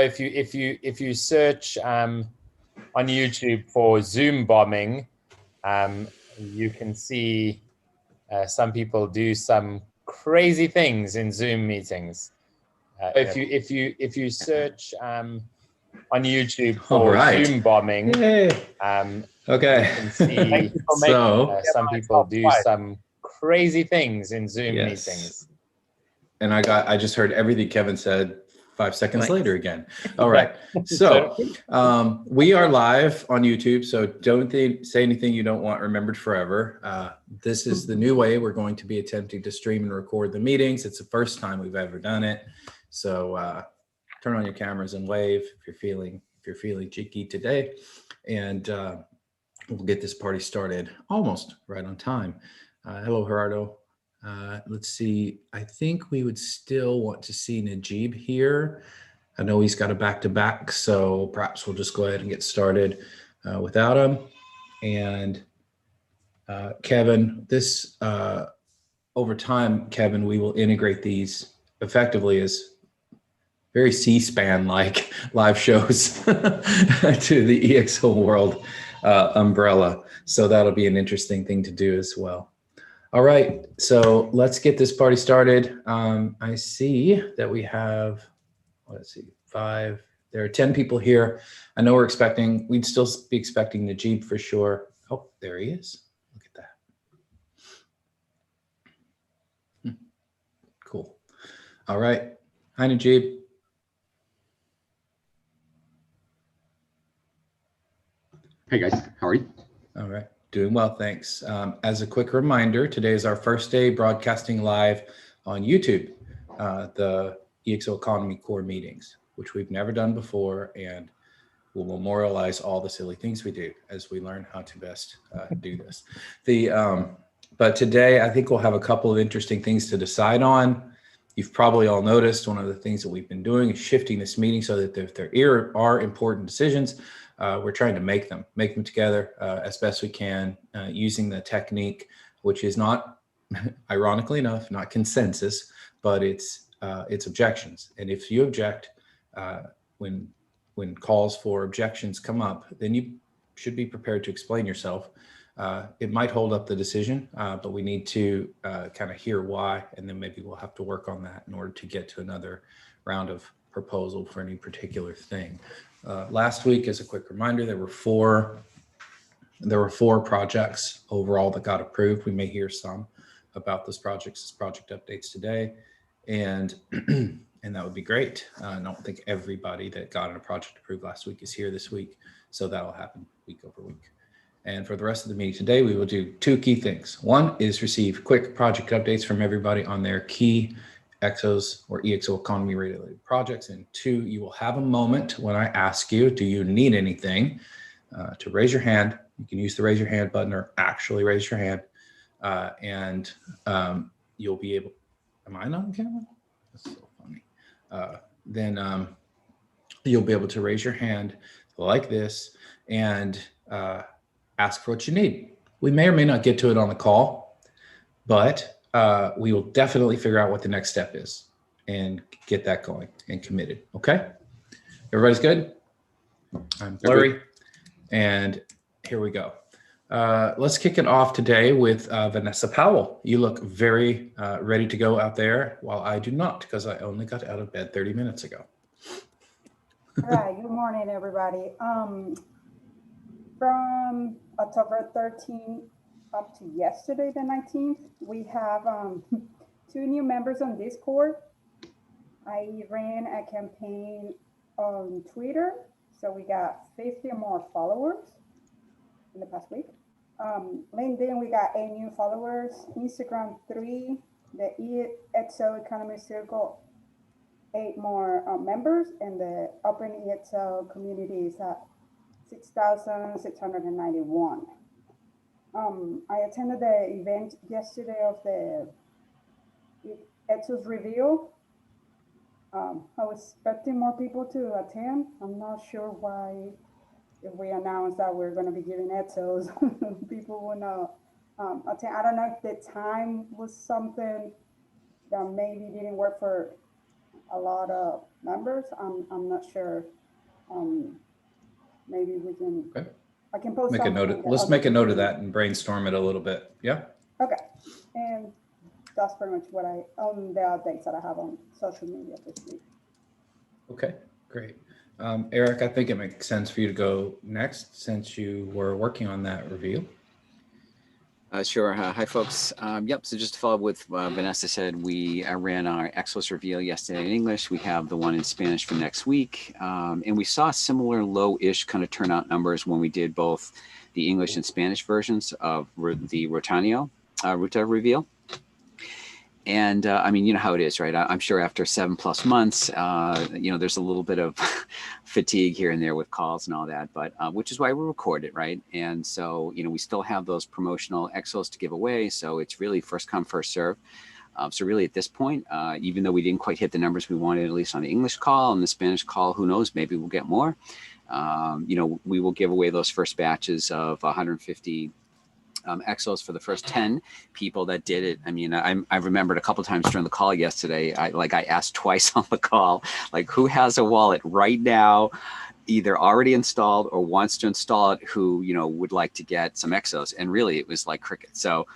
if you search on YouTube for Zoom bombing, you can see some people do some crazy things in Zoom meetings. If you search on YouTube for Zoom bombing, okay. you can see So some people do some crazy things in Zoom meetings. And I just heard everything Kevin said 5 seconds later again. All right. So we are live on YouTube. So don't say anything you don't want remembered forever. This is the new way we're going to be attempting to stream and record the meetings. It's the first time we've ever done it. So turn on your cameras and wave if you're feeling cheeky today. And we'll get this party started almost right on time. Hello, Gerardo. Let's see. I think we would still want to see Najib here. I know he's got a back-to-back, so perhaps we'll just go ahead and get started without him. And Kevin, this over time, Kevin, we will integrate these effectively as very C-SPAN-like live shows to the EXO World umbrella. So that'll be an interesting thing to do as well. All right, so let's get this party started. I see that we have, let's see, 5, there are 10 people here. I know we'd still be expecting Najib for sure. Oh, there he is. Look at that. Cool. All right. Hi, Najib. Hey guys, how are you? All right, doing well, thanks. As a quick reminder, today is our first day broadcasting live on YouTube, the EXO Economy Core meetings, which we've never done before, and we'll memorialize all the silly things we do as we learn how to best do this. But today, I think we'll have a couple of interesting things to decide on. You've probably all noticed one of the things that we've been doing is shifting this meeting so that if there are important decisions, we're trying to make them together as best we can using the technique, which is not, ironically enough, not consensus, but it's objections. And if you object, when calls for objections come up, then you should be prepared to explain yourself. It might hold up the decision, but we need to kind of hear why, and then maybe we'll have to work on that in order to get to another round of proposal for any particular thing. Last week, as a quick reminder, there were four projects overall that got approved. We may hear some about those projects as project updates today, and that would be great. I don't think everybody that got a project approved last week is here this week, so that'll happen week over week. And for the rest of the meeting today, we will do 2 key things. One is receive quick project updates from everybody on their key EXOs or EXO Economy related projects. And 2, you will have a moment when I ask you, do you need anything, to raise your hand. You can use the raise your hand button or actually raise your hand. And you'll be able, am I not on camera? That's so funny. Then you'll be able to raise your hand like this and ask for what you need. We may or may not get to it on the call, but we will definitely figure out what the next step is and get that going and committed. Okay, everybody's good? I'm blurry, and here we go. Let's kick it off today with Vanessa Powell. You look very ready to go out there, while I do not, because I only got out of bed 30 minutes ago. All right, good morning, everybody. From October 13th up to yesterday, the 19th, we have 2 new members on Discord. I ran a campaign on Twitter, so we got 50 more followers in the past week. LinkedIn, we got 8 new followers. Instagram, 3. The EXO Economy Circle, 8 more members, and the Open EXO community is at 6,691. I attended the event yesterday of the EXO's reveal. I was expecting more people to attend. I'm not sure why, if we announced that we're going to be giving EXOs, people will not attend. I don't know if the time was something that maybe didn't work for a lot of members. I'm not sure. Maybe we can. Okay. I can post Make a something note. in the Let's other make a note of community. that and brainstorm it a little bit. Yeah. Okay, and that's pretty much what the updates that I have on social media this week. Okay, great. Eric, I think it makes sense for you to go next since you were working on that review. Sure. Hi, folks. Yep. So just to follow up with Vanessa said, we ran our ExO's reveal yesterday in English. We have the one in Spanish for next week. And we saw similar low-ish kind of turnout numbers when we did both the English and Spanish versions of the Ruta reveal. And I mean, you know how it is, right? I'm sure after 7+ months, there's a little bit of fatigue here and there with calls and all that, but which is why we record it, right? And so, we still have those promotional ExOs to give away. So it's really first come, first serve. So really at this point, even though we didn't quite hit the numbers we wanted, at least on the English call and the Spanish call, who knows, maybe we'll get more. We will give away those first batches of 150 ExOs for the first 10 people that did it. I mean, I remembered a couple of times during the call yesterday, I asked twice on the call, like, who has a wallet right now, either already installed or wants to install it, who, would like to get some ExOs. And really it was like cricket. So,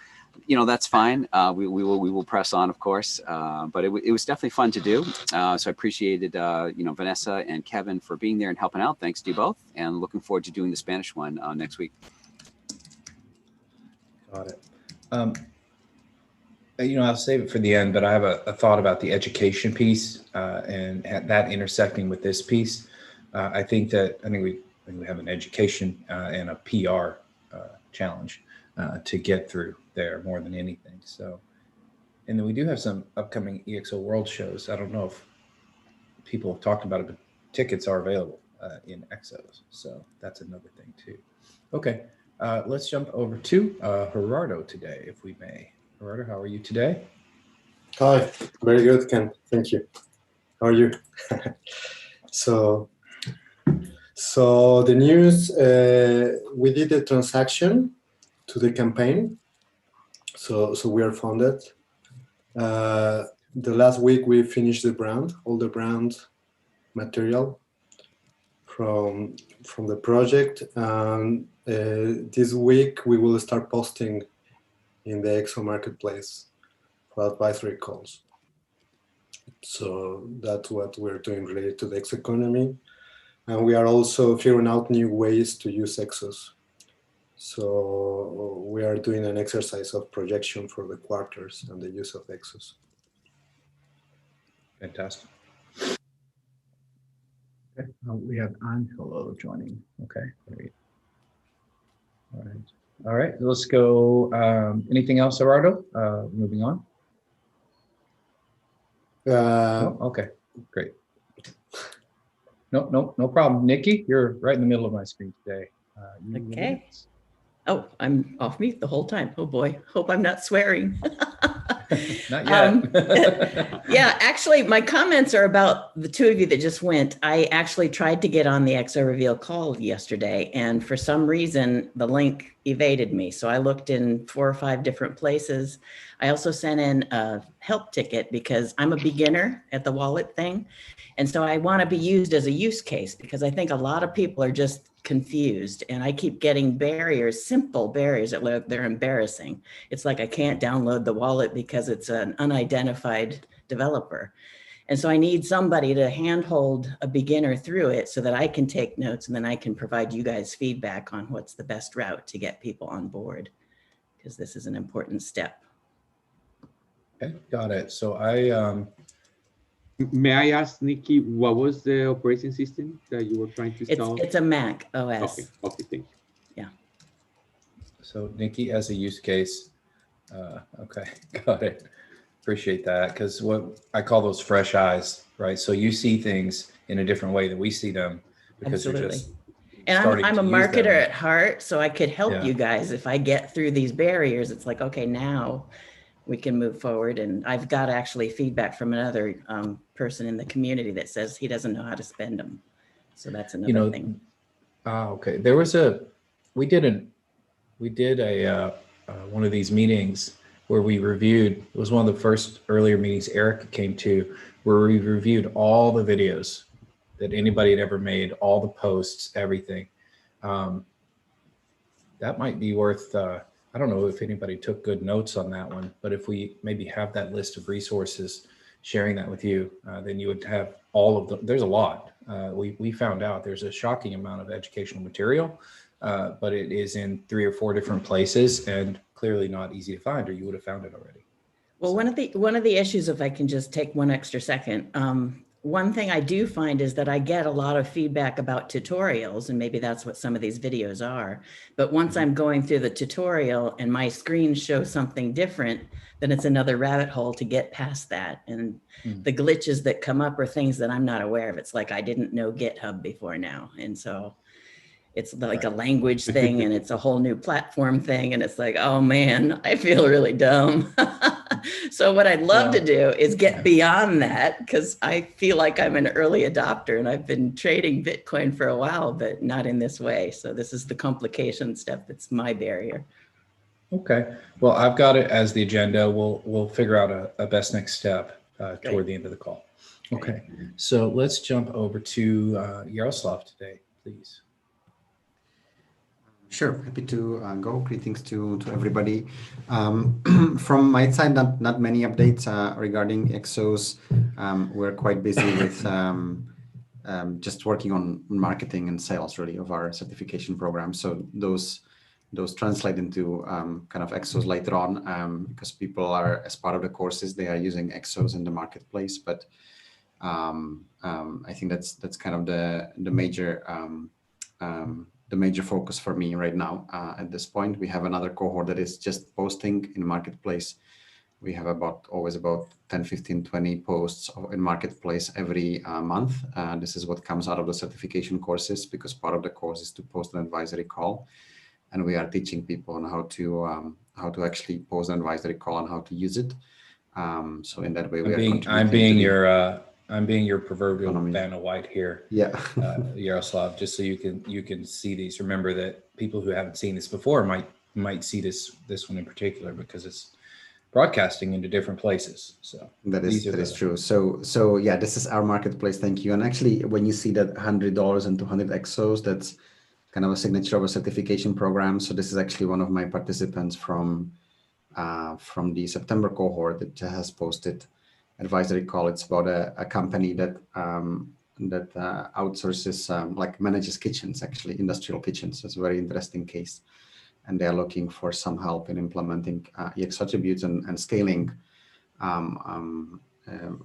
that's fine. We will press on, of course. But it was definitely fun to do. So I appreciated, Vanessa and Kevin for being there and helping out. Thanks to you both. And looking forward to doing the Spanish one next week. Got it. I'll save it for the end, but I have a thought about the education piece and that intersecting with this piece. I think we have an education and a PR challenge to get through there more than anything. So, and then we do have some upcoming EXO World shows. I don't know if people have talked about it, but tickets are available in EXOs. So that's another thing too. Okay. Let's jump over to Gerardo today, if we may. Gerardo, how are you today? Hi, very good, Ken. Thank you. How are you? So the news, we did a transaction to the campaign. So we are funded. The last week we finished all the brand material from the project. This week we will start posting in the EXO marketplace for advisory calls. So that's what we're doing related to the EXO economy. And we are also figuring out new ways to use EXOs. So we are doing an exercise of projection for the quarters and the use of EXOs. Fantastic. Okay. We have Angelo joining. Okay, great. All right. Let's go. Anything else, Gerardo? Moving on. Okay, great. No problem. Nikki, you're right in the middle of my screen today. Okay. Oh, I'm off mute the whole time. Oh boy, hope I'm not swearing. Not yet. Yeah, actually, my comments are about the two of you that just went. I actually tried to get on the EXO Reveal call yesterday, and for some reason, the link evaded me. So I looked in 4 or 5 different places. I also sent in a help ticket because I'm a beginner at the wallet thing. And so I want to be used as a use case because I think a lot of people are just confused, and I keep getting barriers, simple barriers that they're embarrassing. It's like I can't download the wallet because it's an unidentified developer. And so I need somebody to handhold a beginner through it so that I can take notes, and then I can provide you guys feedback on what's the best route to get people on board, because this is an important step. Okay, got it. So may I ask, Nikki, what was the operating system that you were trying to install? It's a Mac OS. Okay, thank you. Yeah. So Nikki, as a use case, okay, got it. Appreciate that, because what I call those fresh eyes, right? So you see things in a different way than we see them because Absolutely. you're just And I'm a marketer them. at heart, so I could help Yeah. you guys if I get through these barriers. It's like, okay, now we can move forward. And I've got actually feedback from another person in the community that says he doesn't know how to spend them. So that's another thing. Okay. There was we did a one of these meetings where we reviewed, it was one of the first earlier meetings Eric came to, where we reviewed all the videos that anybody had ever made, all the posts, everything. That might be worth, I don't know if anybody took good notes on that one, but if we maybe have that list of resources, sharing that with you, then you would have all of them. There's a lot. We found out there's a shocking amount of educational material, but it is in 3 or 4 different places and clearly not easy to find, or you would have found it already. Well, one of the issues, if I can just take one extra second, one thing I do find is that I get a lot of feedback about tutorials, and maybe that's what some of these videos are. But once I'm going through the tutorial and my screen shows something different, then it's another rabbit hole to get past that. And the glitches that come up are things that I'm not aware of. It's like, I didn't know GitHub before now. And so it's like a language thing, and it's a whole new platform thing. And it's like, oh man, I feel really dumb. So what I'd love to do is get beyond that, because I feel like I'm an early adopter and I've been trading Bitcoin for a while, but not in this way. So this is the complication step that's my barrier. Okay. Well, I've got it as the agenda. We'll figure out a best next step toward the end of the call. Okay. So let's jump over to Yaroslav today, please. Sure, happy to go. Greetings to everybody. From my side, not many updates regarding ExOs. We're quite busy with just working on marketing and sales, really, of our certification program. So those translate into kind of ExOs later on, because people are, as part of the courses, they are using ExOs in the marketplace. But I think that's kind of the major focus for me right now. At this point, we have another cohort that is just posting in marketplace. We have always about 10, 15, 20 posts in marketplace every month. This is what comes out of the certification courses, because part of the course is to post an advisory call, and we are teaching people on how to actually post an advisory call and how to use it. So in that way, I'm being your proverbial Vanna White here. Yeah. Yaroslav, just so you can see these. Remember that people who haven't seen this before might see this one in particular, because it's broadcasting into different places. So that is true. So yeah, this is our marketplace. Thank you. And actually, when you see that $100 and 200 ExOs, that's kind of a signature of a certification program. So this is actually one of my participants from the September cohort that has posted advisory call. It's about a company that outsources, like manages kitchens, actually industrial kitchens. It's a very interesting case, and they are looking for some help in implementing EXO attributes and scaling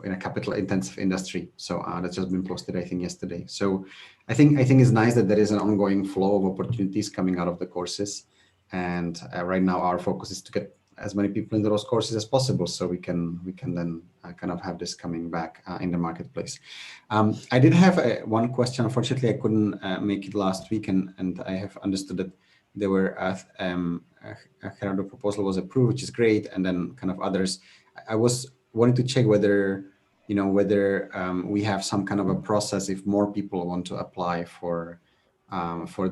in a capital intensive industry. So that's just been posted, I think, yesterday. So I think it's nice that there is an ongoing flow of opportunities coming out of the courses, and right now our focus is to get as many people into those courses as possible, so we can then kind of have this coming back in the marketplace. I did have one question. Unfortunately, I couldn't make it last week, and I have understood that there were the proposal was approved, which is great, and then kind of others. I was wanting to check whether we have some kind of a process if more people want to apply for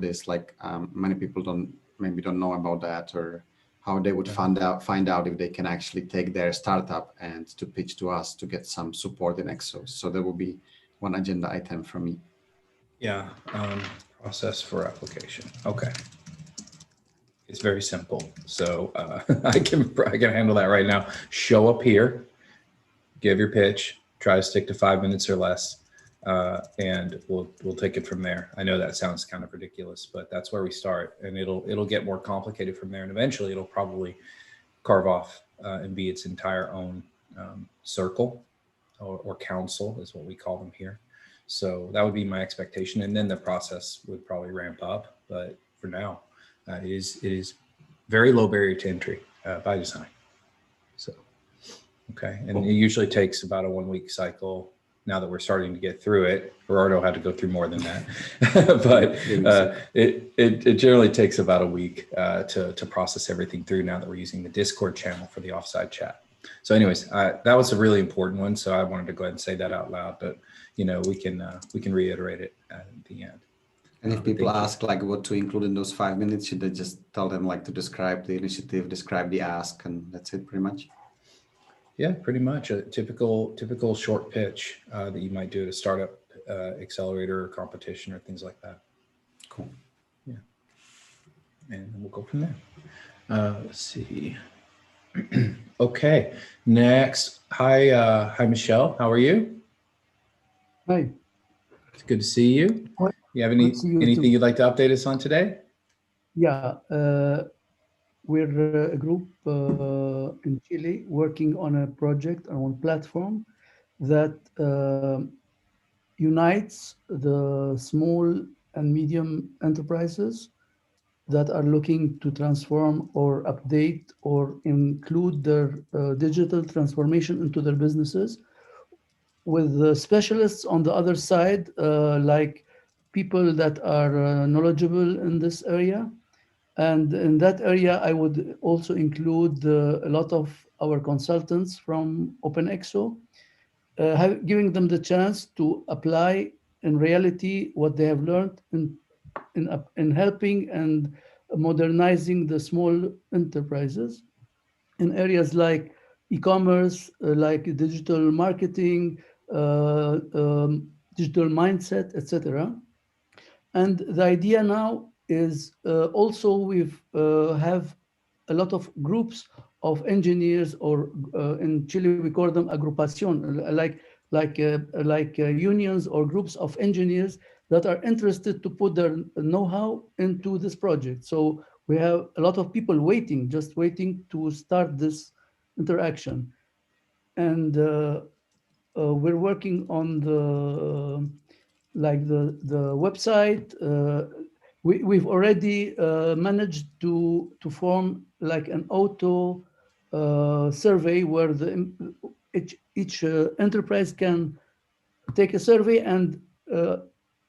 this. Like many people maybe don't know about that, or how they would find out if they can actually take their startup and to pitch to us to get some support in ExOs. So that will be one agenda item for me. Yeah, process for application. Okay, it's very simple. So I can handle that right now. Show up here, give your pitch, try to stick to 5 minutes or less, and we'll take it from there. I know that sounds kind of ridiculous, but that's where we start, and it'll get more complicated from there, and eventually it'll probably carve off and be its entire own circle or council is what we call them here. So that would be my expectation, and then the process would probably ramp up. But for now, it is very low barrier to entry by design. So okay, and it usually takes about a 1 week cycle. Now that we're starting to get through it, Gerardo had to go through more than that, but it generally takes about a week to process everything through. Now that we're using the Discord channel for the offside chat. So, anyways, that was a really important one. So I wanted to go ahead and say that out loud. But we can reiterate it at the end. And if people ask like what to include in those 5 minutes, should they just tell them like to describe the initiative, describe the ask, and that's it pretty much? Yeah, pretty much a typical short pitch that you might do at a startup accelerator or competition or things like that. Cool. Yeah, and we'll go from there. Let's see. Okay, next. Hi, Michelle. How are you? Hi. It's good to see you. You have anything you'd like to update us on today? Yeah, we're a group in Chile working on a project on a platform that unites the small and medium enterprises that are looking to transform or update or include their digital transformation into their businesses, with the specialists on the other side, like people that are knowledgeable in this area. And in that area, I would also include a lot of our consultants from OpenExo, giving them the chance to apply in reality what they have learned in helping and modernizing the small enterprises in areas like e-commerce, like digital marketing, digital mindset, etc. And the idea now is also we've have a lot of groups of engineers, or in Chile we call them agrupación, like unions or groups of engineers that are interested to put their know-how into this project. So we have a lot of people waiting, just waiting to start this interaction. And we're working on the website. We've already managed to form like an auto survey where each enterprise can take a survey and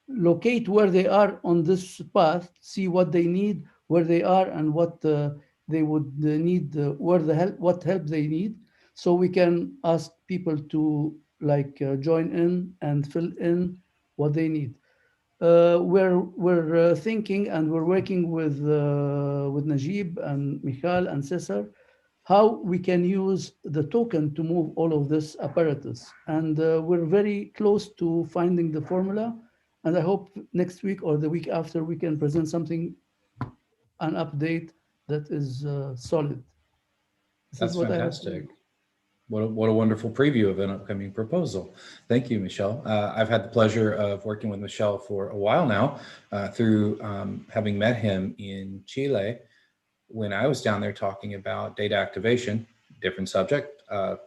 locate where they are on this path, see what they need, where they are, and what they would need, what help they need, so we can ask people to join in and fill in what they need. We're thinking, and we're working with Najib and Michal and Cesar, how we can use the token to move all of this apparatus. And we're very close to finding the formula. And I hope next week or the week after we can present something, an update that is solid. That's fantastic. What a wonderful preview of an upcoming proposal. Thank you, Michelle. I've had the pleasure of working with Michelle for a while now through having met him in Chile when I was down there talking about data activation, different subject,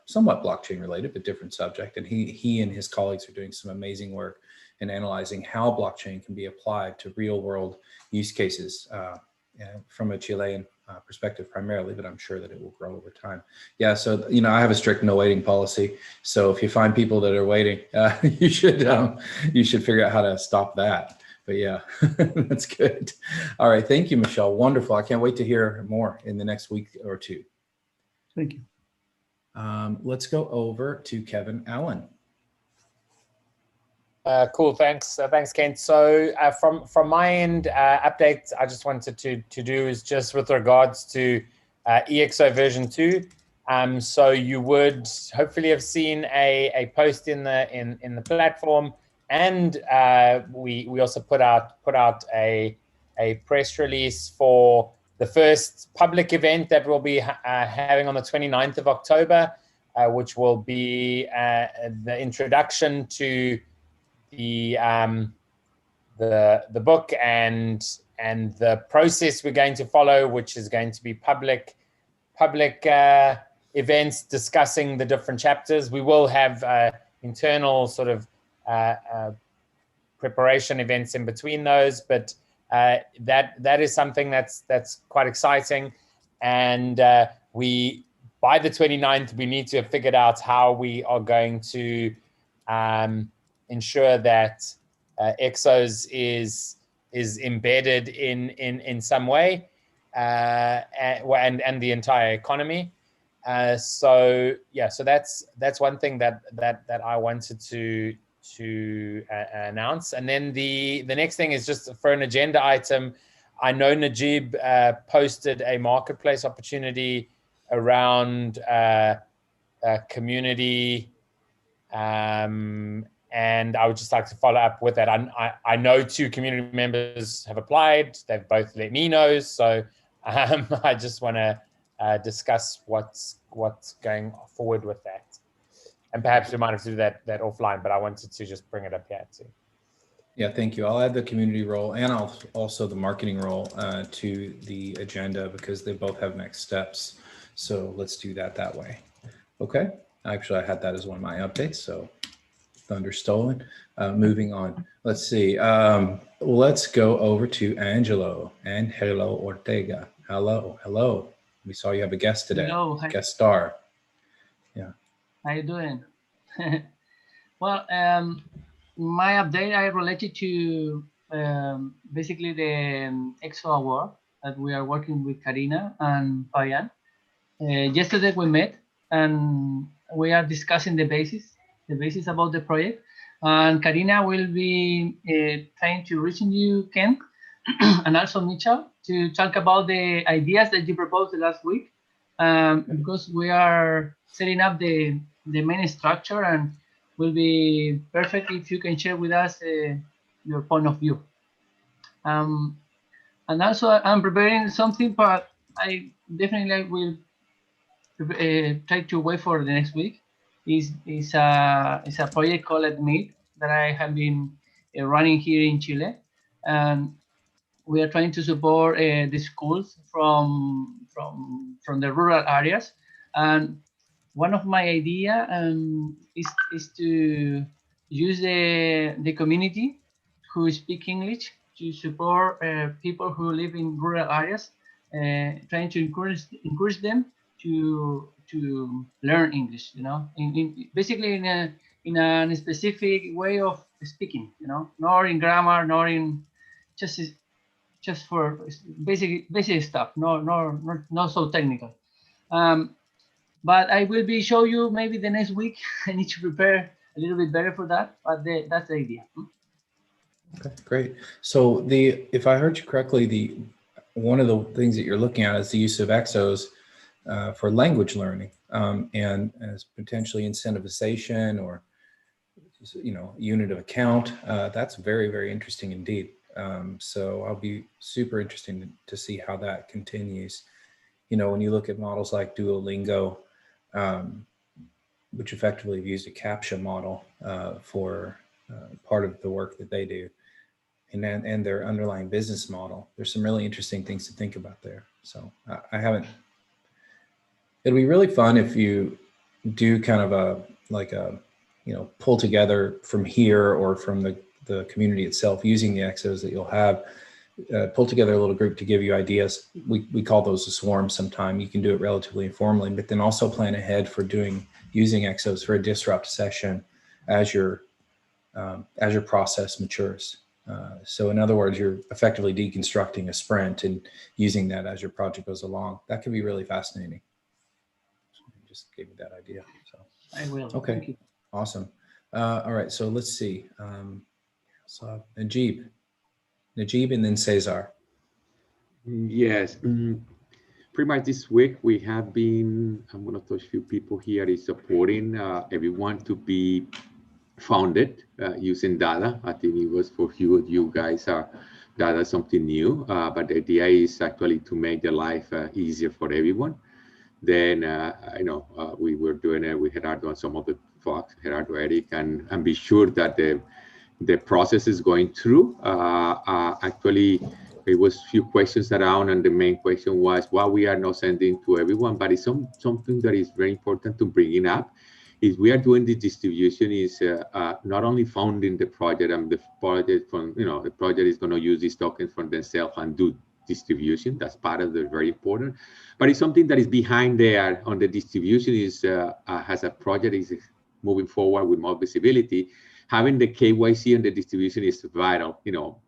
somewhat blockchain related, but different subject. And he and his colleagues are doing some amazing work in analyzing how blockchain can be applied to real world use cases from a Chilean perspective primarily, but I'm sure that it will grow over time. Yeah, so I have a strict no waiting policy. So if you find people that are waiting, you should figure out how to stop that. But yeah, that's good. All right, thank you, Michelle. Wonderful. I can't wait to hear more in the next week or two. Thank you. Let's go over to Kevin Allen. Cool, thanks, Kent. So from my end, updates I just wanted to do is just with regards to EXO version 2. So you would hopefully have seen a post in the platform, and we also put out a press release for the first public event that we'll be having on the 29th of October, which will be the introduction to the book and the process we're going to follow, which is going to be public events discussing the different chapters. We will have internal sort of preparation events in between those, but that is something that's quite exciting. And we, by the 29th, we need to have figured out how we are going to ensure that EXOs is embedded in some way, and the entire economy. So that's one thing that I wanted to announce. And then the next thing is just for an agenda item. I know Najib posted a marketplace opportunity around community, and I would just like to follow up with that. I know 2 community members have applied. They've both let me know, so I just want to discuss what's going forward with that. And perhaps we might have to do that offline, but I wanted to just bring it up here too. Yeah, thank you. I'll add the community role and also the marketing role to the agenda because they both have next steps. So let's do that way. Okay. Actually, I had that as one of my updates. So thunder stolen. Moving on. Let's see. Let's go over to Angelo Ortega. Hello. We saw you have a guest today. Hello. Guest star. Yeah. How you doing? Well, my update I related to basically the ExO award that we are working with Karina and Fabian. Yesterday we met and we are discussing the basis about the project. And Karina will be trying to reach you, Ken, and also Mitchell, to talk about the ideas that you proposed last week, because we are setting up the main structure, and will be perfect if you can share with us your point of view. And also I'm preparing something, but I definitely will try to wait for the next week. Is a project called Meet that I have been running here in Chile, and we are trying to support the schools from the rural areas. And one of my idea is to use the community who speak English to support people who live in rural areas, trying to encourage them to learn English, basically in a specific way of speaking, nor in grammar, nor in just for basic stuff, not so technical. But I will be show you maybe the next week. I need to prepare a little bit better for that, but that's the idea. Okay, great. So if I heard you correctly, one of the things that you're looking at is the use of EXOs for language learning, and as potentially incentivization or unit of account. That's very, very interesting indeed. So I'll be super interested to see how that continues. When you look at models like Duolingo, which effectively have used a CAPTCHA model for part of the work that they do, and their underlying business model, there's some really interesting things to think about there. So it'll be really fun if you do kind of pull together from here or from the community itself using the EXOs that you'll have, pull together a little group to give you ideas. We call those a swarm sometime. You can do it relatively informally, but then also plan ahead for using EXOs for a disrupt session as your process matures. So in other words, you're effectively deconstructing a sprint and using that as your project goes along. That can be really fascinating. Just gave me that idea. So I will. Okay. Thank you. Awesome. All right. So let's see. So Najib, and then Cesar. Yes. Pretty much this week we have been, I'm going to touch a few people here, is supporting everyone to be founded using data. I think it was for you guys, data is something new, but the idea is actually to make the life easier for everyone. Then, we were doing it with Gerardo and some of the folks, Gerardo, Eric, and be sure that the process is going through. Actually, there was a few questions around, and the main question was why we are not sending to everyone, but it's something that is very important to bring up. Is we are doing the distribution is not only founding the project, and the project the project is going to use these tokens for themselves and do distribution. That's part of the very important, but it's something that is behind there on the distribution is as a project is moving forward with more visibility. Having the KYC and the distribution is vital.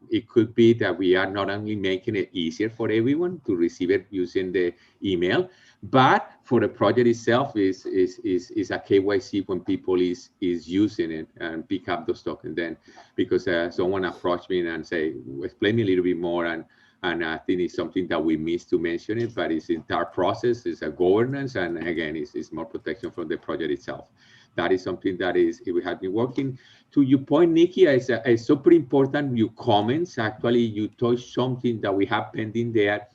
It could be that we are not only making it easier for everyone to receive it using the email, but for the project itself is a KYC when people is using it and pick up those tokens. Then, because someone approached me and say, explain me a little bit more, and And I think it's something that we missed to mention it, but it's the entire process, it's a governance, and again, it's more protection from the project itself. That is something that we have been working. To your point, Nikki, it's super important, your comments. Actually, you touched something that we have pending there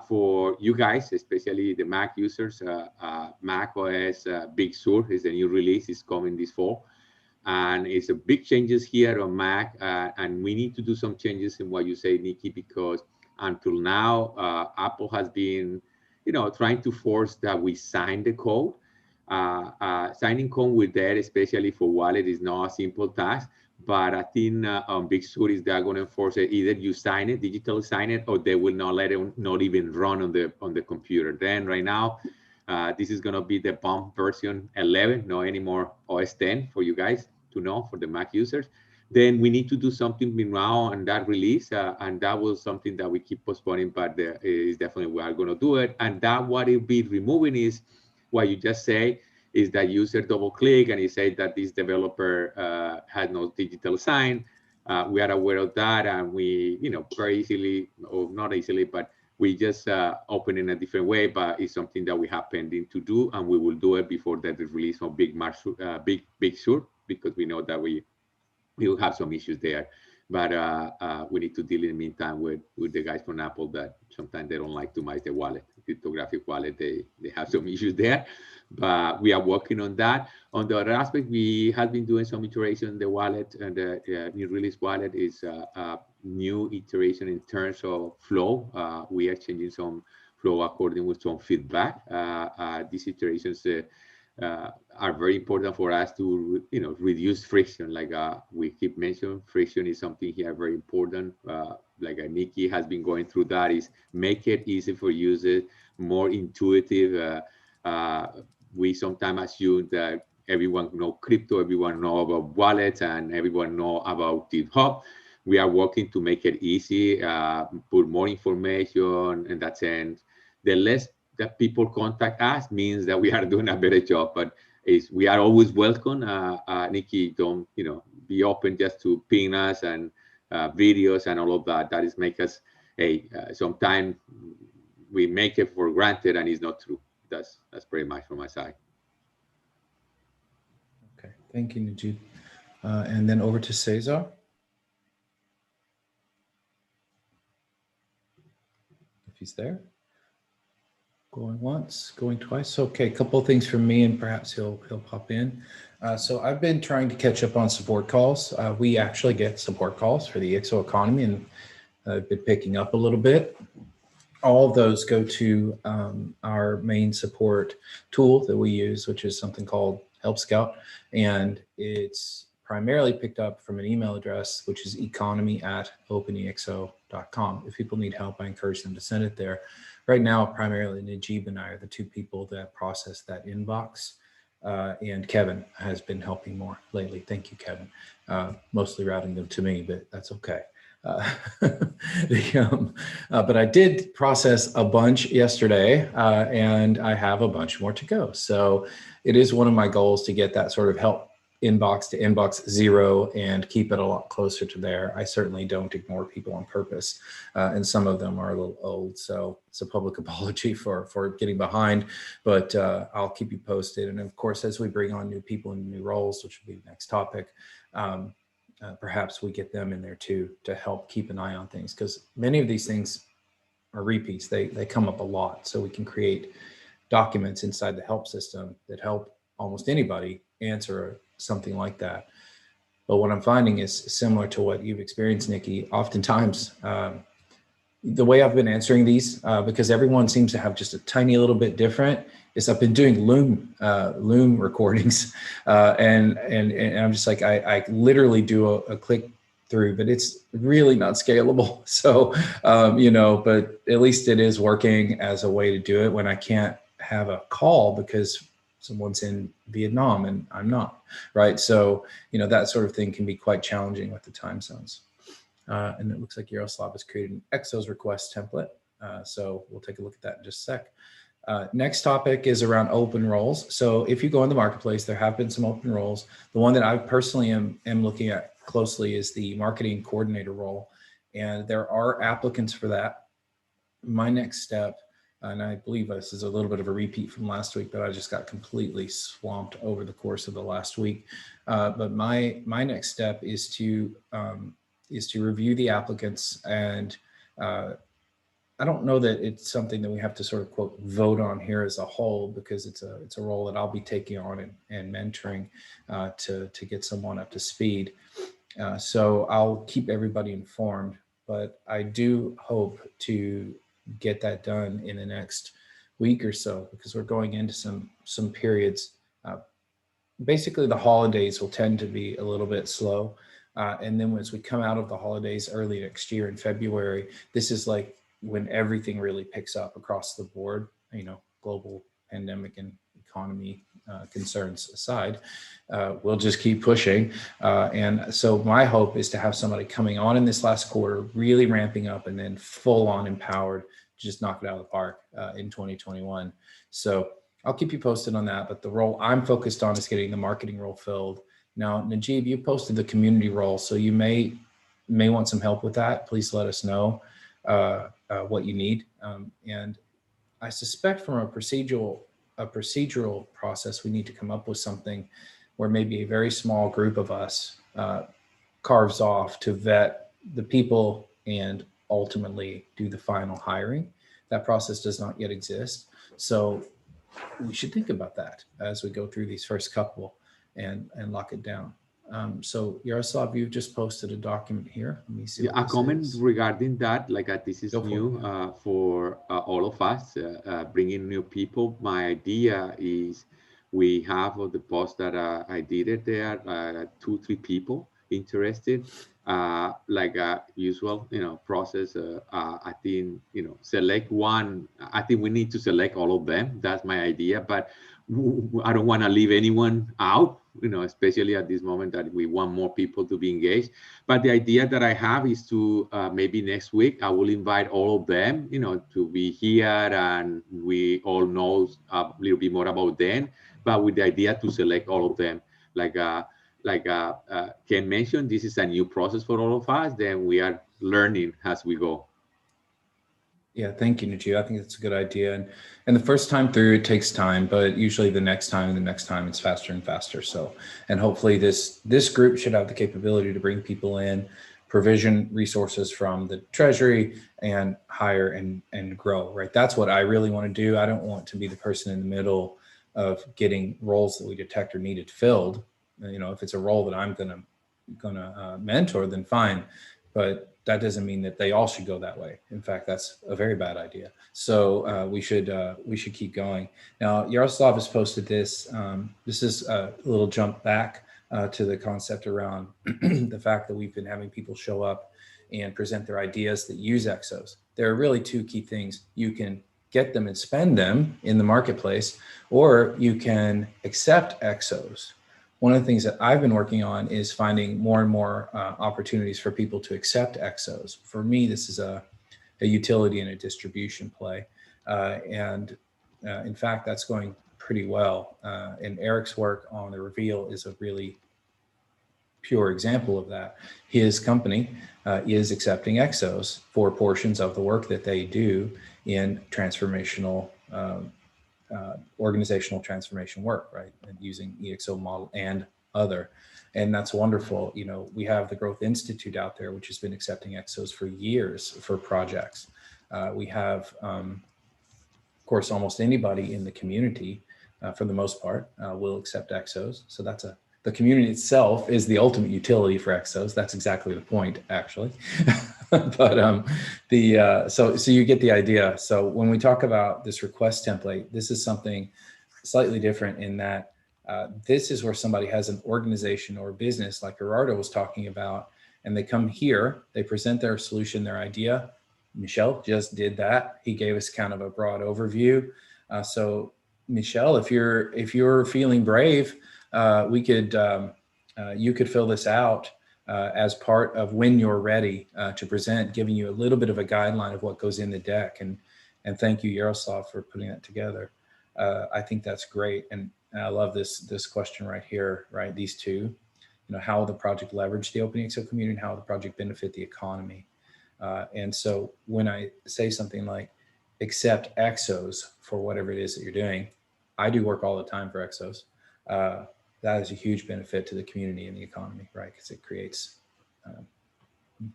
for you guys, especially the Mac users. Mac OS Big Sur is the new release, is coming this fall. And it's a big changes here on Mac, and we need to do some changes in what you say, Nikki, because until now, Apple has been, trying to force that we sign the code. Signing code with that, especially for wallet, is not a simple task. But I think on Big Sur is they're going to enforce it. Either you sign it, digitally sign it, or they will not let it not even run on the computer. Then right now, this is going to be the bump version 11, no anymore OS 10 for you guys to know, for the Mac users. Then we need to do something now on that release, and that was something that we keep postponing, but is definitely we are going to do it. And that what it be removing is what you just say, is that user double click and it says that this developer had no digital sign. We are aware of that, and we, very easily, or not easily, but we just open in a different way, but it's something that we have pending to do, and we will do it before the release of Big Sur, because we know that we will have some issues there. But we need to deal in the meantime with the guys from Apple that sometimes they don't like to manage the wallet, cryptographic wallet. They have some issues there, but we are working on that. On the other aspect, we have been doing some iteration in the wallet, and the new release wallet is a new iteration in terms of flow. We are changing some flow according with some feedback. These iterations are very important for us to reduce friction. Like we keep mentioning, friction is something here very important. Like Nikki has been going through that, is make it easy for users, more intuitive. We sometimes assume that everyone know crypto, everyone know about wallets, and everyone know about GitHub. We are working to make it easy, put more information in that sense. The less that people contact us means that we are doing a better job, but we are always welcome. Nikki, don't be open just to ping us and videos and all of that. That is make us, sometimes we make it for granted and it's not true. That's pretty much from my side. Okay, thank you, Najib. And then over to Cesar. If he's there. Going once, going twice. Okay, a couple of things from me, and perhaps he'll pop in. So I've been trying to catch up on support calls. We actually get support calls for the ExO Economy, and I've been picking up a little bit. All of those go to our main support tool that we use, which is something called Help Scout, and it's primarily picked up from an email address, which is economy@openexo.com. If people need help, I encourage them to send it there. Right now, primarily Najib and I are the two people that process that inbox, and Kevin has been helping more lately. Thank you, Kevin. Mostly routing them to me, but that's okay. But I did process a bunch yesterday, and I have a bunch more to go. So it is one of my goals to get that sort of help inbox to inbox 0 and keep it a lot closer to there. I certainly don't ignore people on purpose, and some of them are a little old, so it's a public apology for getting behind, but I'll keep you posted. And of course, as we bring on new people in new roles, which will be the next topic, perhaps we get them in there too to help keep an eye on things, because many of these things are repeats. They come up a lot, so we can create documents inside the help system that help almost anybody answer something like that. But what I'm finding is similar to what you've experienced, Nikki. Oftentimes, the way I've been answering these, because everyone seems to have just a tiny little bit different, is I've been doing Loom recordings, and I'm just like, I literally do a click through, but it's really not scalable. So, but at least it is working as a way to do it when I can't have a call because someone's in Vietnam and I'm not, right? So, that sort of thing can be quite challenging with the time zones. And it looks like Yaroslav has created an ExO's request template. So we'll take a look at that in just a sec. Next topic is around open roles. So if you go in the marketplace, there have been some open roles. The one that I personally am looking at closely is the marketing coordinator role. And there are applicants for that. My next step, and I believe this is a little bit of a repeat from last week, but I just got completely swamped over the course of the last week. But my next step is to review the applicants, and I don't know that it's something that we have to sort of quote vote on here as a whole, because it's a role that I'll be taking on and mentoring to get someone up to speed. So I'll keep everybody informed, but I do hope to get that done in the next week or so, because we're going into some periods. Basically, the holidays will tend to be a little bit slow. And then as we come out of the holidays early next year in February, this is like when everything really picks up across the board, global pandemic and economy concerns aside, we'll just keep pushing. And so my hope is to have somebody coming on in this last quarter, really ramping up, and then full on empowered to just knock it out of the park in 2021. So I'll keep you posted on that. But the role I'm focused on is getting the marketing role filled. Now, Najib, you posted the community role, so you may want some help with that. Please let us know what you need. And I suspect from a procedural process, we need to come up with something where maybe a very small group of us carves off to vet the people and ultimately do the final hiring. That process does not yet exist. So we should think about that as we go through these first couple and lock it down. So Yaroslav, you've just posted a document here. Let me see. Yeah, a comment regarding that, like this is new for all of us, bringing new people. My idea is we have on the post that I did it there, 2-3 people interested, like usual, process. I think, select one. I think we need to select all of them. That's my idea, but I don't want to leave anyone out, especially at this moment that we want more people to be engaged. But the idea that I have is to maybe next week, I will invite all of them, to be here, and we all know a little bit more about them, but with the idea to select all of them. Like Ken mentioned, this is a new process for all of us. Then we are learning as we go. Yeah, thank you, Najib. I think that's a good idea. And the first time through, it takes time, but usually the next time and the next time, it's faster and faster. So, and hopefully this group should have the capability to bring people in, provision resources from the Treasury, and hire and grow, right? That's what I really want to do. I don't want to be the person in the middle of getting roles that we detect are needed filled. If it's a role that I'm gonna mentor, then fine. But that doesn't mean that they all should go that way. In fact, that's a very bad idea. So we should keep going. Now, Yaroslav has posted this. This is a little jump back to the concept around the fact that we've been having people show up and present their ideas that use ExOs. There are really 2 key things. You can get them and spend them in the marketplace, or you can accept ExOs. One of the things that I've been working on is finding more and more opportunities for people to accept ExOs. For me, this is a utility and a distribution play. And in fact, that's going pretty well. And Eric's work on the reveal is a really pure example of that. His company is accepting ExOs for portions of the work that they do in transformational organizational transformation work, right? And using EXO model and other. And that's wonderful. We have the Growth Institute out there, which has been accepting EXOs for years for projects. We have, of course, almost anybody in the community, for the most part, will accept EXOs. So the community itself is the ultimate utility for EXOs. That's exactly the point, actually. But so you get the idea. So when we talk about this request template, this is something slightly different in that this is where somebody has an organization or business, like Gerardo was talking about, and they come here, they present their solution, their idea. Michel just did that. He gave us kind of a broad overview. So Michel, if you're feeling brave, you could fill this out as part of when you're ready to present, giving you a little bit of a guideline of what goes in the deck. And thank you, Yaroslav, for putting that together. I think that's great. And I love this question right here, right? These 2, how will the project leverage the open EXO community, and how will the project benefit the economy? And so when I say something like accept EXOs for whatever it is that you're doing, I do work all the time for EXOs. That is a huge benefit to the community and the economy, right? Because it creates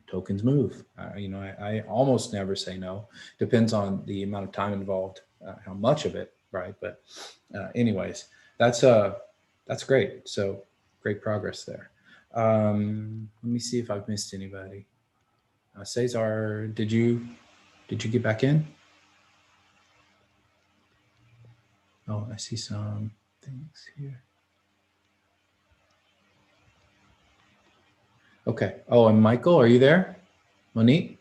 tokens move. I almost never say no. Depends on the amount of time involved, how much of it, right? But anyways, that's great. So great progress there. Let me see if I've missed anybody. Cesar, did you get back in? Oh, I see some things here. Okay. Oh, and Michael, are you there? Monique?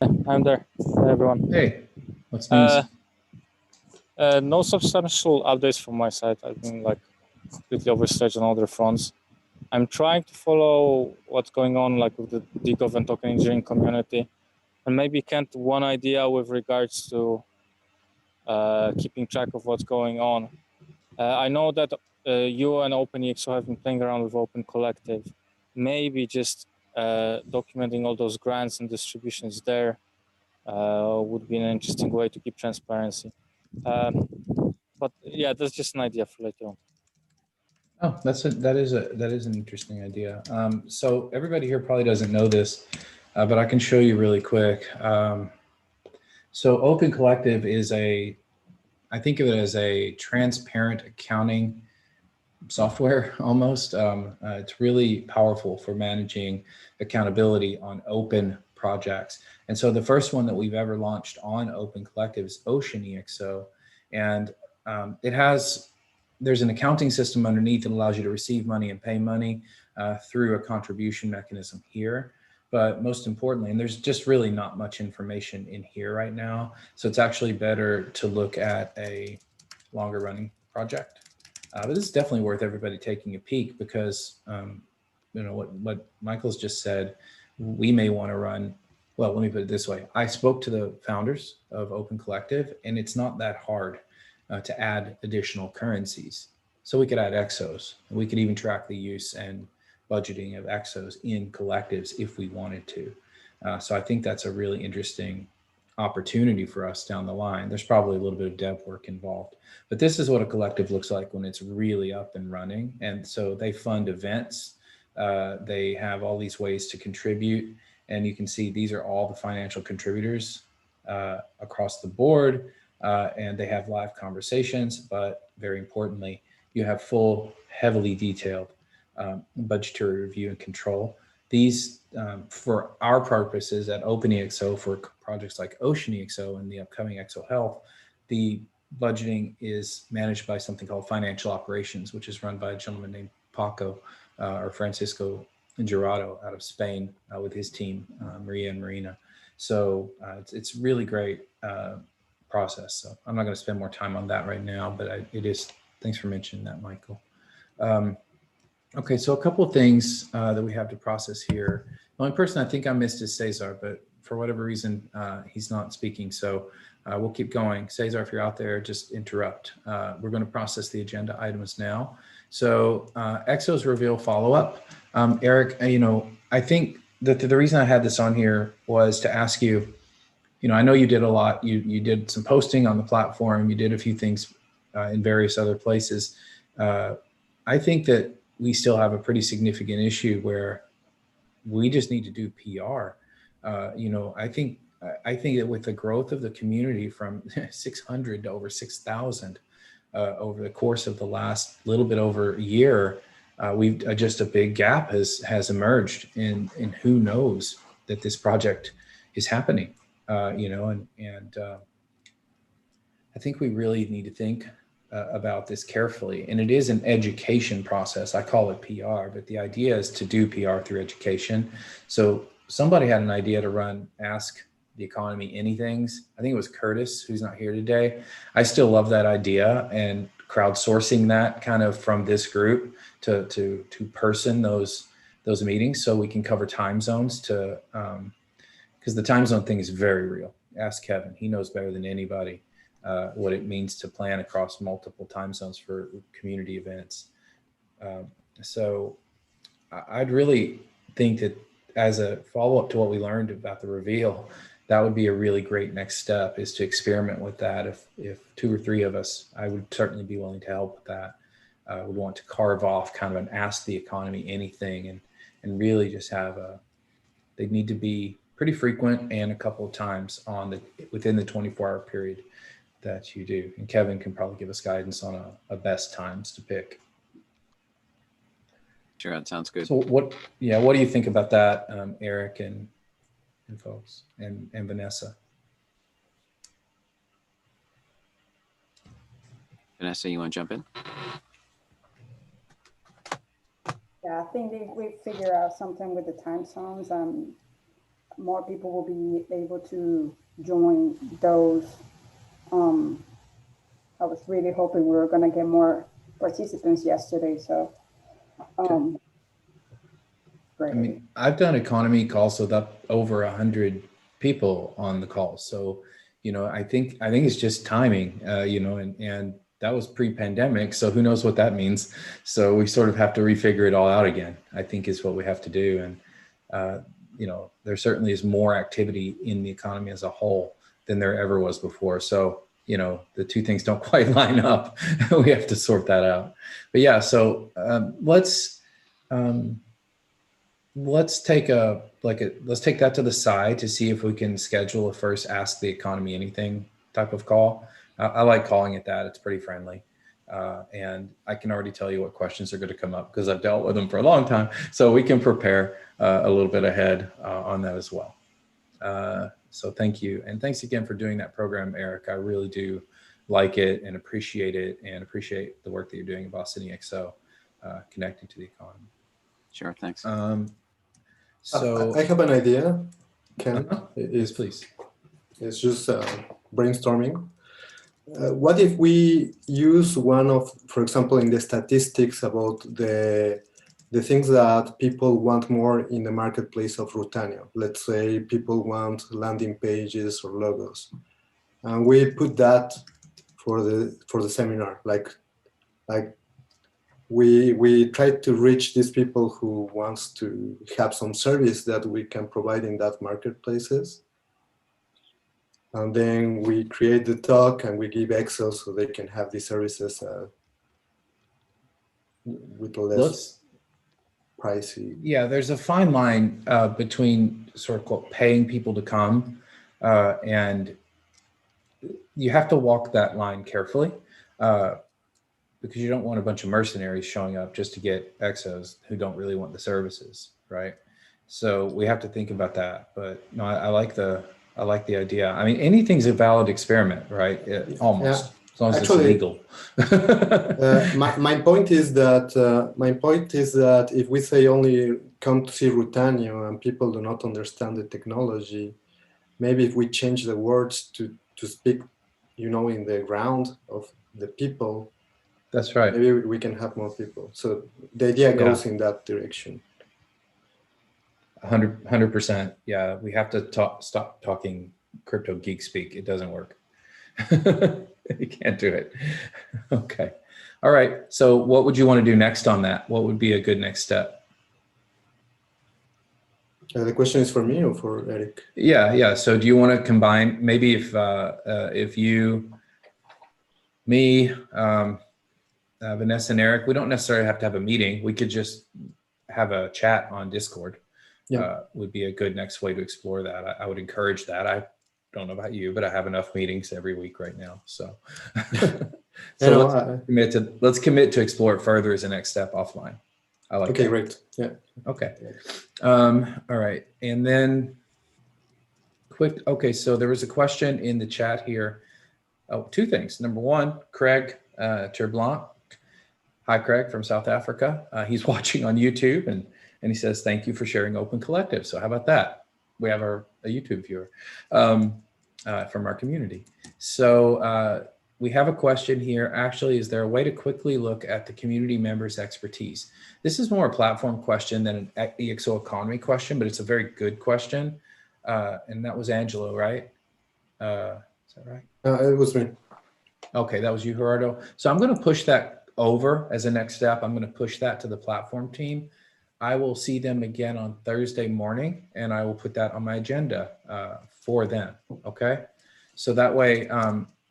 I'm there. Hi, everyone. Hey, what's news? No substantial updates from my side. I've been like completely overstretched on other fronts. I'm trying to follow what's going on like with the decov and token engineering community. And maybe Kent, one idea with regards to keeping track of what's going on. I know that you and OpenExO have been playing around with Open Collective. Maybe just documenting all those grants and distributions there would be an interesting way to keep transparency. But yeah, that's just an idea for later on. Oh, that is an interesting idea. So everybody here probably doesn't know this, but I can show you really quick. So Open Collective is I think of it as a transparent accounting software almost. It's really powerful for managing accountability on open projects. And so the first one that we've ever launched on Open Collective is Ocean EXO. And there's an accounting system underneath that allows you to receive money and pay money through a contribution mechanism here. But most importantly, and there's just really not much information in here right now. So it's actually better to look at a longer running project. But this is definitely worth everybody taking a peek because, what Michael's just said, we may want to run, well, let me put it this way. I spoke to the founders of Open Collective, and it's not that hard to add additional currencies. So we could add EXOs. We could even track the use and budgeting of EXOs in collectives if we wanted to. So I think that's a really interesting opportunity for us down the line. There's probably a little bit of dev work involved, but this is what a collective looks like when it's really up and running. And so they fund events. They have all these ways to contribute. And you can see these are all the financial contributors across the board. And they have live conversations, but very importantly, you have full, heavily detailed budgetary review and control. These, for our purposes at OpenEXO, for projects like Ocean EXO and the upcoming EXO Health, the budgeting is managed by something called financial operations, which is run by a gentleman named Paco or Francisco Gerardo out of Spain with his team, Maria and Marina. So it's really great process. So I'm not going to spend more time on that right now, but it is. Thanks for mentioning that, Michael. Okay, so a couple of things that we have to process here. The only person I think I missed is Cesar, but for whatever reason, he's not speaking. So we'll keep going. Cesar, if you're out there, just interrupt. We're going to process the agenda items now. So EXO's reveal follow-up. Eric, I think that the reason I had this on here was to ask you, I know you did a lot. You did some posting on the platform. You did a few things in various other places. I think that we still have a pretty significant issue where we just need to do PR. I think that with the growth of the community from 600 to over 6,000 over the course of the last little bit over a year, we've just a big gap has emerged in who knows that this project is happening. I think we really need to think about this carefully. And it is an education process. I call it PR, but the idea is to do PR through education. So somebody had an idea to run Ask the Economy Anythings. I think it was Curtis, who's not here today. I still love that idea, and crowdsourcing that kind of from this group to person those meetings so we can cover time zones because the time zone thing is very real. Ask Kevin, he knows better than anybody what it means to plan across multiple time zones for community events. So I'd really think that as a follow-up to what we learned about the reveal, that would be a really great next step, is to experiment with that. If 2 or 3 of us, I would certainly be willing to help with that. Would want to carve off kind of an ask the economy anything, and really just have they need to be pretty frequent and a couple of times within the 24-hour period that you do. And Kevin can probably give us guidance on a best times to pick. Sure, that sounds good. So what do you think about that, Eric and folks and Vanessa? Vanessa, you want to jump in? Yeah, I think if we figure out something with the time zones, more people will be able to join those. I was really hoping we were going to get more participants yesterday, so great. I mean, I've done economy calls with over 100 people on the call, so I think it's just timing, and that was pre-pandemic, so who knows what that means. So we sort of have to refigure it all out again, I think, is what we have to do. And there certainly is more activity in the economy as a whole than there ever was before. So the two things don't quite line up. We have to sort that out. But yeah, so let's take that to the side to see if we can schedule a first Ask the Economy Anything type of call. I like calling it that. It's pretty friendly. And I can already tell you what questions are going to come up because I've dealt with them for a long time. So we can prepare a little bit ahead on that as well. So thank you. And thanks again for doing that program, Eric. I really do like it and appreciate the work that you're doing at Boston EXO, connecting to the economy. Sure, thanks. So I have an idea, Ken. Yes, please. It's just brainstorming. What if we use for example, in the statistics about the things that people want more in the marketplace of Rutanio? Let's say people want landing pages or logos, and we put that for the seminar. Like we try to reach these people who wants to have some service that we can provide in that marketplaces. And then we create the talk and we give EXO so they can have these services with less pricey. Yeah, there's a fine line between sort of quote paying people to come, and you have to walk that line carefully because you don't want a bunch of mercenaries showing up just to get EXOs who don't really want the services, right? So we have to think about that. But no, I like the idea. I mean, anything's a valid experiment, right? Almost. Yeah. As long as actually, it's legal. my point is that if we say only come to see Rutanio and people do not understand the technology, maybe if we change the words to speak, in the ground of the people. That's right. Maybe we can have more people. So the idea goes in that direction. 100%. Yeah, we have to stop talking crypto geek speak. It doesn't work. You can't do it. Okay. All right. So what would you want to do next on that? What would be a good next step? The question is for me or for Eric? Yeah. So do you want to combine, maybe if you, me, Vanessa and Eric, we don't necessarily have to have a meeting. We could just have a chat on Discord. Would be a good next way to explore that. I would encourage that. I don't know about you, but I have enough meetings every week right now. So, let's commit to explore it further as a next step offline. I like Okay, that. great. Yeah. Okay. All right. And then so there was a question in the chat here. Oh, 2 things. Number 1, Craig Terblanc. Hi, Craig from South Africa. He's watching on YouTube and he says, thank you for sharing Open Collective. So how about that? We have a YouTube viewer from our community. So we have a question here. Actually, is there a way to quickly look at the community members' expertise? This is more a platform question than an EXO economy question, but it's a very good question. And that was Angelo, right? Is that right? It was me. Okay, that was you, Gerardo. So I'm going to push that over as a next step. I'm going to push that to the platform team. I will see them again on Thursday morning, and I will put that on my agenda for them. Okay, so that way,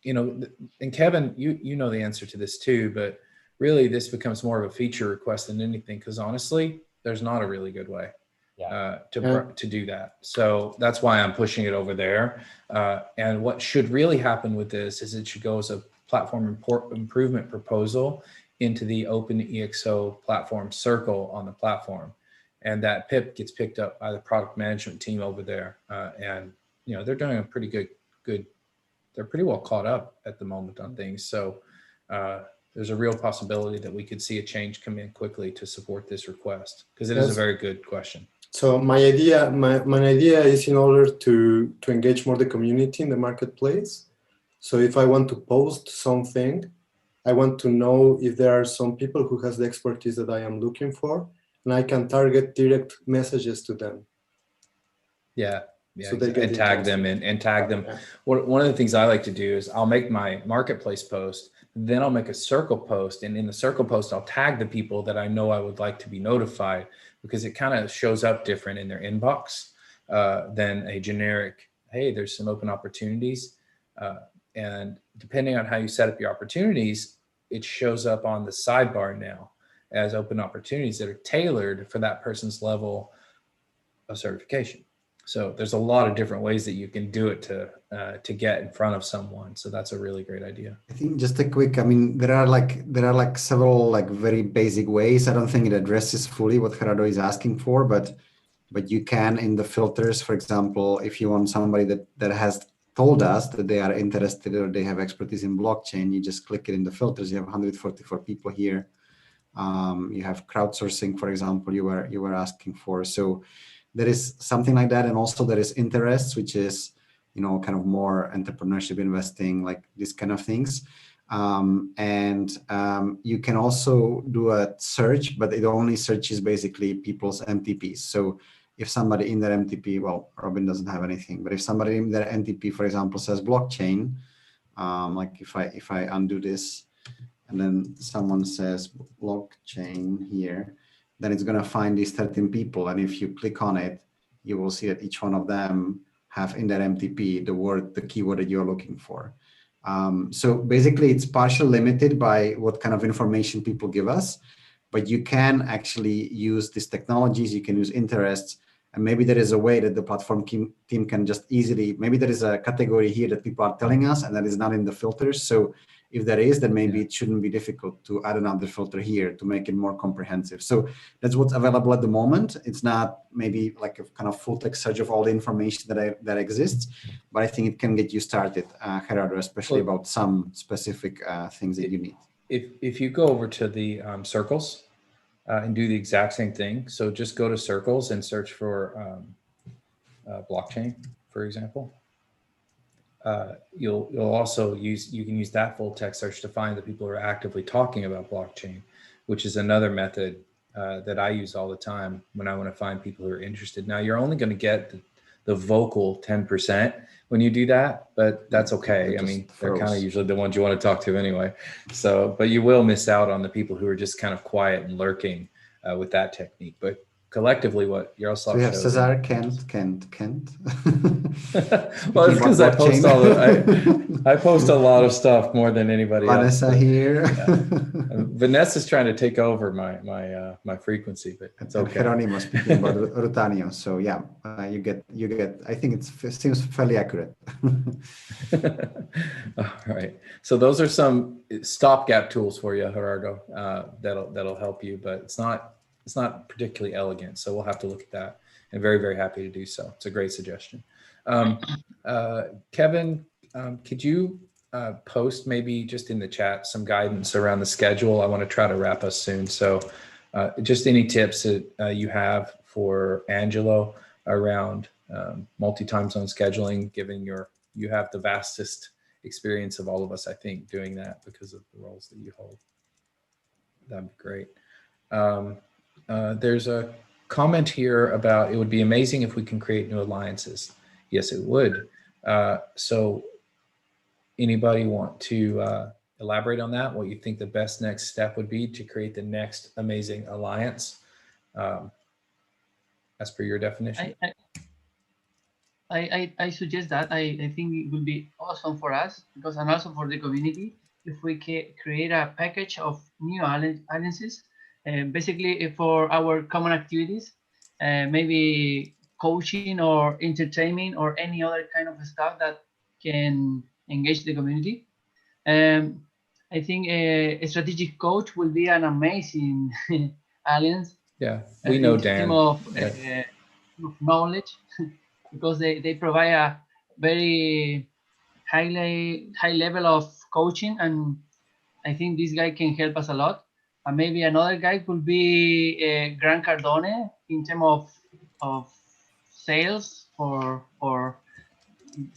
you know, and Kevin, you know the answer to this too, but really this becomes more of a feature request than anything, because honestly, there's not a really good way to do that. So that's why I'm pushing it over there. And what should really happen with this is it should go as a platform improvement proposal into the Open EXO platform circle on the platform. And that PIP gets picked up by the product management team over there. And, you know, they're doing a pretty good, they're pretty well caught up at the moment on things. So there's a real possibility that we could see a change come in quickly to support this request, because it is a very good question. So my idea is in order to engage more the community in the marketplace. So if I want to post something, I want to know if there are some people who has the expertise that I am looking for, and I can target direct messages to them. Yeah. So they and tag them and tag them. Yeah. One of the things I like to do is I'll make my marketplace post, then I'll make a circle post, and in the circle post, I'll tag the people that I know I would like to be notified, because it kind of shows up different in their inbox than a generic, hey, there's some open opportunities. And depending on how you set up your opportunities, it shows up on the sidebar now as open opportunities that are tailored for that person's level of certification. So there's a lot of different ways that you can do it to get in front of someone. So that's a really great idea. I think just a quick, I mean, there are like several like very basic ways. I don't think it addresses fully what Gerardo is asking for, but you can, in the filters, for example, if you want somebody that has told us that they are interested or they have expertise in blockchain, you just click it in the filters. You have 144 people here. You have crowdsourcing, for example, you were asking for. So there is something like that. And also there is interests, which is, you know, kind of more entrepreneurship investing, like these kind of things. You can also do a search, but it only searches basically people's MTPs. So if somebody in their MTP, well, Robin doesn't have anything, but if somebody in their MTP, for example, says blockchain, like if I undo this and then someone says blockchain here, then it's going to find these 13 people. And if you click on it, you will see that each one of them have in their MTP the keyword that you're looking for. So basically it's partially limited by what kind of information people give us, but you can actually use these technologies, you can use interests, and maybe there is a way that the platform team can just easily, maybe there is a category here that people are telling us and that is not in the filters. So if there is, then maybe it shouldn't be difficult to add another filter here to make it more comprehensive. So that's what's available at the moment. It's not maybe like a kind of full text search of all the information that exists, but I think it can get you started, Gerardo, especially about some specific things that you need. If you go over to the circles and do the exact same thing, so just go to circles and search for blockchain, for example. You'll also you can use that full text search to find the people who are actively talking about blockchain, which is another method that I use all the time when I want to find people who are interested. Now you're only going to get the vocal 10% when you do that, but that's okay. I mean, they're kind of usually the ones you want to talk to anyway. So, but you will miss out on the people who are just kind of quiet and lurking with that technique. But collectively, what Yaroslav we have showed. Cesar, Kent. Well, it's because I post a lot of stuff more than anybody else. Vanessa here. Vanessa's trying to take over my frequency, but it's okay. Geronimo speaking about Rutanio. So yeah, you get. I think it seems fairly accurate. All right. So those are some stopgap tools for you, Gerardo. That'll help you, but it's not particularly elegant. So we'll have to look at that, and very, very happy to do so. It's a great suggestion. Kevin, could you post maybe just in the chat some guidance around the schedule? I want to try to wrap us soon. So just any tips that you have for Angelo around multi-time zone scheduling, given you have the vastest experience of all of us, I think, doing that because of the roles that you hold. That'd be great. There's a comment here about it would be amazing if we can create new alliances. Yes, it would. So anybody want to elaborate on that? What you think the best next step would be to create the next amazing alliance? as per your definition? I suggest that. I think it will be awesome for us because, and also for the community, if we can create a package of new alliances, basically for our common activities, maybe coaching or entertainment or any other kind of stuff that can engage the community. I think a strategic coach will be an amazing alliance. Yeah, we know in Dan. terms of knowledge, because they provide a very high level of coaching, and I think this guy can help us a lot. And maybe another guy could be Grant Cardone in terms of sales for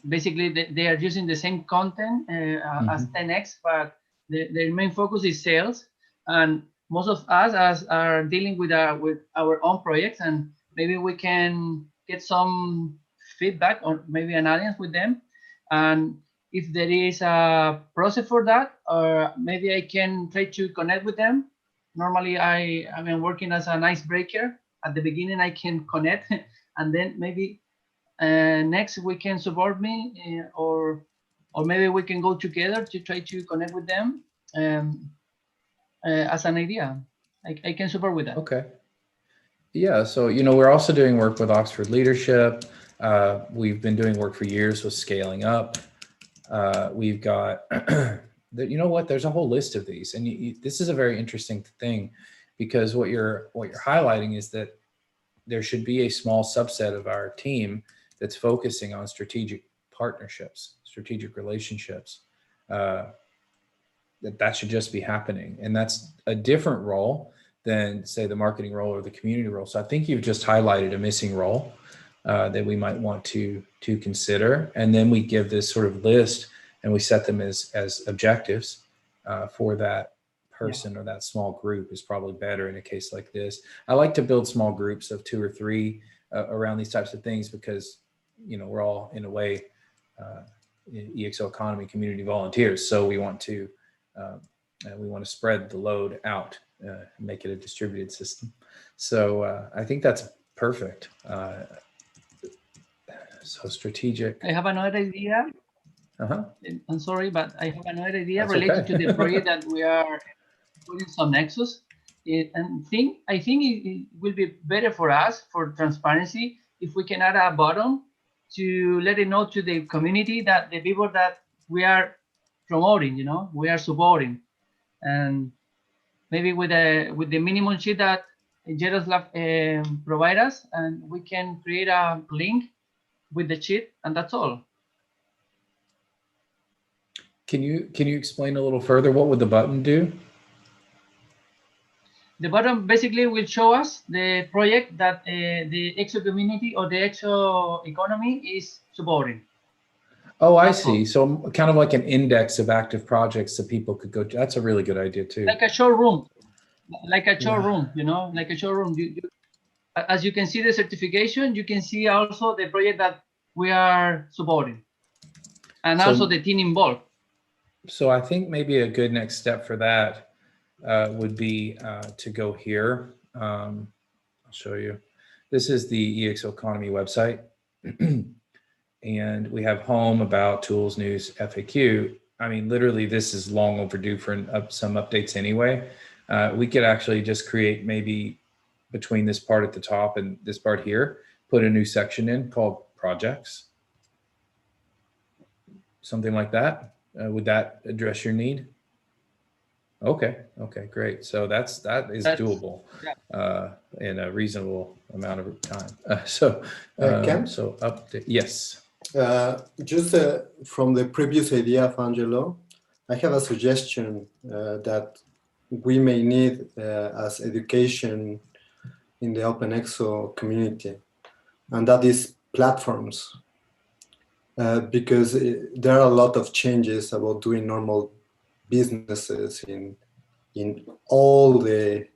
basically they are using the same content as 10x, but their main focus is sales. And most of us are dealing with our own projects, and maybe we can get some feedback or maybe an alliance with them. And if there is a process for that, or maybe I can try to connect with them. Normally I've been working as an icebreaker. At the beginning I can connect and then maybe next we can support me, or maybe we can go together to try to connect with them as an idea. I can support with that. Okay. Yeah, so we're also doing work with Oxford Leadership. We've been doing work for years with Scaling Up. We've got, you know what? There's a whole list of these, and this is a very interesting thing, because what you're highlighting is that there should be a small subset of our team that's focusing on strategic partnerships, strategic relationships. That should just be happening, and that's a different role than, say, the marketing role or the community role. So I think you've just highlighted a missing role that we might want to consider. And then we give this sort of list and we set them as objectives for that person or that small group is probably better in a case like this. I like to build small groups of 2 or 3 around these types of things because, we're all in a way EXO Economy community volunteers. So we want to spread the load out, make it a distributed system. So I think that's perfect. So strategic. I have another idea. I'm sorry, but I have another idea related to the project that we are doing some Nexus. I think it will be better for us for transparency if we can add a button to let it know to the community that the people that we are promoting, we are supporting, and maybe with the minimum sheet that Jaroslav provide us, and we can create a link with the sheet, and that's all. Can you explain a little further? What would the button do? The button basically will show us the project that the EXO community or the EXO economy is supporting. Oh, I see. So kind of like an index of active projects that people could go to. That's a really good idea too. Like a showroom, like a showroom, like a showroom. As you can see the certification, you can see also the project that we are supporting, and also the team involved. So I think maybe a good next step for that would be to go here. I'll show you. This is the EXO Economy website. And we have home, about, tools, news, FAQ. I mean, literally, this is long overdue for some updates anyway. We could actually just create maybe between this part at the top and this part here, put a new section in called projects. Something like that. Would that address your need? Okay, great. So that is doable in a reasonable amount of time. So update, yes. Just from the previous idea of Angelo, I have a suggestion that we may need as education in the OpenExo community, and that is platforms. Because there are a lot of changes about doing normal businesses in all the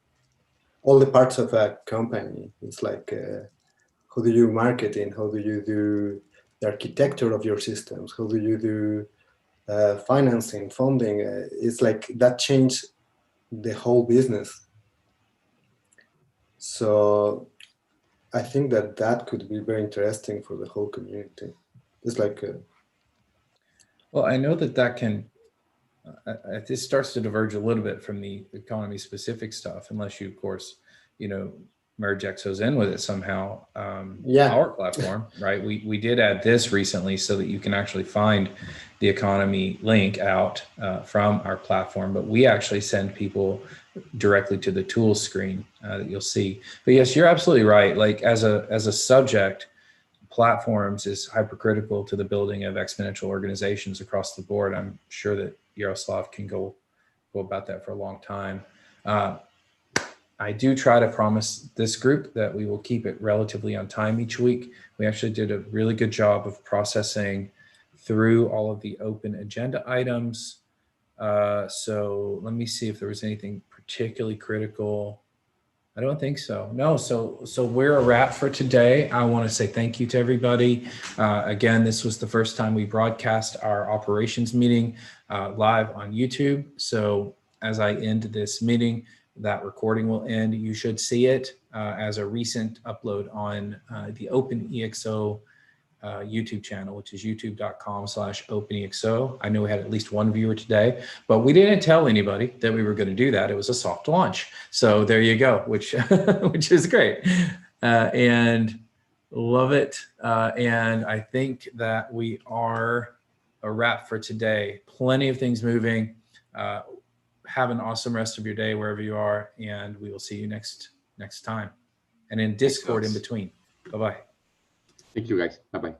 parts of a company. It's like how do you marketing? How do you do the architecture of your systems? How do you do financing, funding? It's like that changed the whole business. So I think that could be very interesting for the whole community. It's like well, I know that can. This starts to diverge a little bit from the economy specific stuff, unless you, of course, merge ExO's in with it somehow. Our platform, right? We did add this recently so that you can actually find the economy link out from our platform, but we actually send people directly to the tools screen that you'll see. But yes, you're absolutely right. Like as a subject, platforms is hypercritical to the building of exponential organizations across the board. I'm sure that Yaroslav can go about that for a long time. I do try to promise this group that we will keep it relatively on time each week. We actually did a really good job of processing through all of the open agenda items. So let me see if there was anything particularly critical. I don't think so. No, so we're a wrap for today. I want to say thank you to everybody. Again, this was the first time we broadcast our operations meeting live on YouTube. So as I end this meeting, that recording will end. You should see it as a recent upload on the Open EXO YouTube channel, which is youtube.com/openexo. I know we had at least one viewer today, but we didn't tell anybody that we were going to do that. It was a soft launch. So there you go, which is great. And love it. And I think that we are a wrap for today. Plenty of things moving. Have an awesome rest of your day wherever you are, and we will see you next time. And in Discord in between. Bye-bye. Thank you, guys. Bye-bye.